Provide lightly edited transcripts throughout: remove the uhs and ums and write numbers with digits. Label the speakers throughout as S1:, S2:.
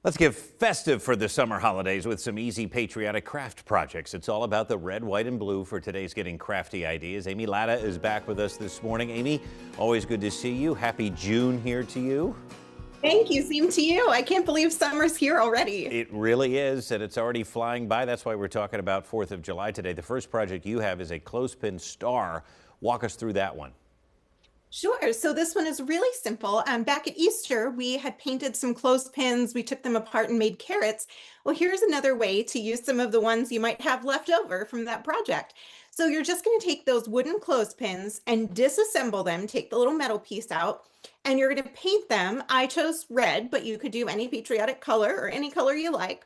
S1: Let's get festive for the summer holidays with some easy patriotic craft projects. It's all about the red, white, and blue for today's Getting Crafty Ideas. Amy Latta is back with us this morning. Amy, always good to see you. Happy June here to you.
S2: Thank you. Same to you. I can't believe summer's here already.
S1: It really is, and it's already flying by. That's why we're talking about 4th of July today. The first project you have is a clothespin star. Walk us through that one.
S2: Sure. So this one is really simple. Back at Easter, we had painted some clothespins. We took them apart and made carrots. Well, here's another way to use some of the ones you might have left over from that project. So you're just going to take those wooden clothespins and disassemble them, take the little metal piece out, and you're going to paint them. I chose red, but you could do any patriotic color or any color you like.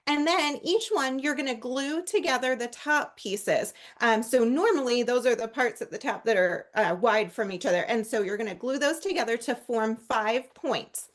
S2: And then each one, you're going to glue together the top pieces. So normally those are the parts at the top that are wide from each other. And so you're going to glue those together to form 5 points.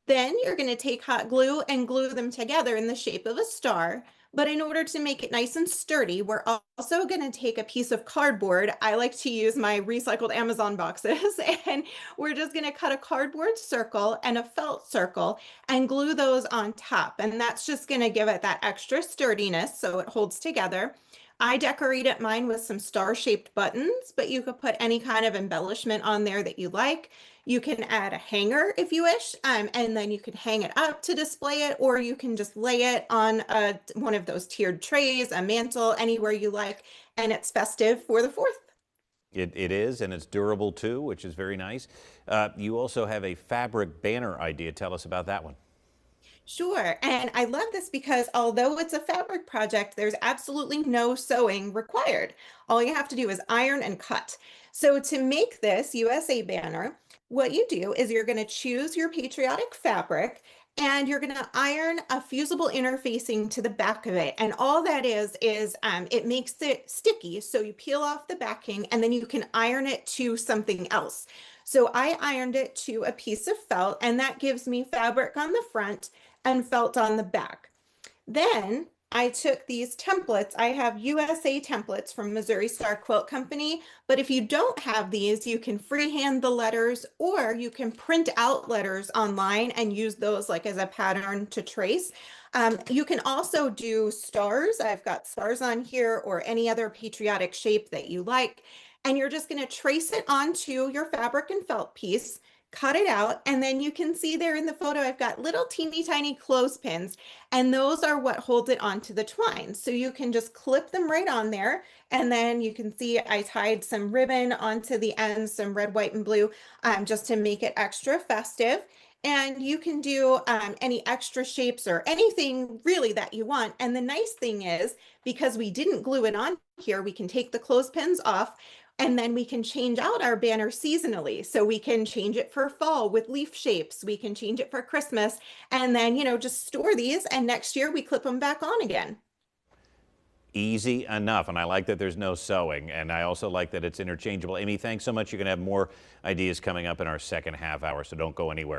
S2: Then you're going to take hot glue and glue them together in the shape of a star. But in order to make it nice and sturdy, we're also going to take a piece of cardboard. I like to use my recycled Amazon boxes, and we're just going to cut a cardboard circle and a felt circle and glue those on top. And that's just going to give it that extra sturdiness so it holds together. I decorated mine with some star-shaped buttons, but you could put any kind of embellishment on there that you like. You can add a hanger if you wish, and then you could hang it up to display it, or you can just lay it on one of those tiered trays, a mantle, anywhere you like, and it's festive for the 4th.
S1: It is, and it's durable too, which is very nice. You also have a fabric banner idea. Tell us about that one.
S2: Sure. And I love this because although it's a fabric project, there's absolutely no sewing required. All you have to do is iron and cut. So to make this USA banner, what you do is you're going to choose your patriotic fabric and you're going to iron a fusible interfacing to the back of it. And all that is it makes it sticky. So you peel off the backing and then you can iron it to something else. So I ironed it to a piece of felt, and that gives me fabric on the front and felt on the back. Then I took these templates. I have USA templates from Missouri Star Quilt Company, but if you don't have these, you can freehand the letters or you can print out letters online and use those like as a pattern to trace. You can also do stars. I've got stars on here or any other patriotic shape that you like. And you're just going to trace it onto your fabric and felt piece, cut it out, and then you can see there in the photo, I've got little teeny tiny clothespins, and those are what holds it onto the twine. So you can just clip them right on there, and then you can see I tied some ribbon onto the ends, some red, white, and blue, just to make it extra festive. And you can do any extra shapes or anything really that you want. And the nice thing is, because we didn't glue it on here, we can take the clothespins off and then we can change out our banner seasonally. So we can change it for fall with leaf shapes. We can change it for Christmas and then, just store these. And next year we clip them back on again.
S1: Easy enough, and I like that there's no sewing, and I also like that it's interchangeable. Amy, thanks so much. You're going to have more ideas coming up in our second half hour, so don't go anywhere.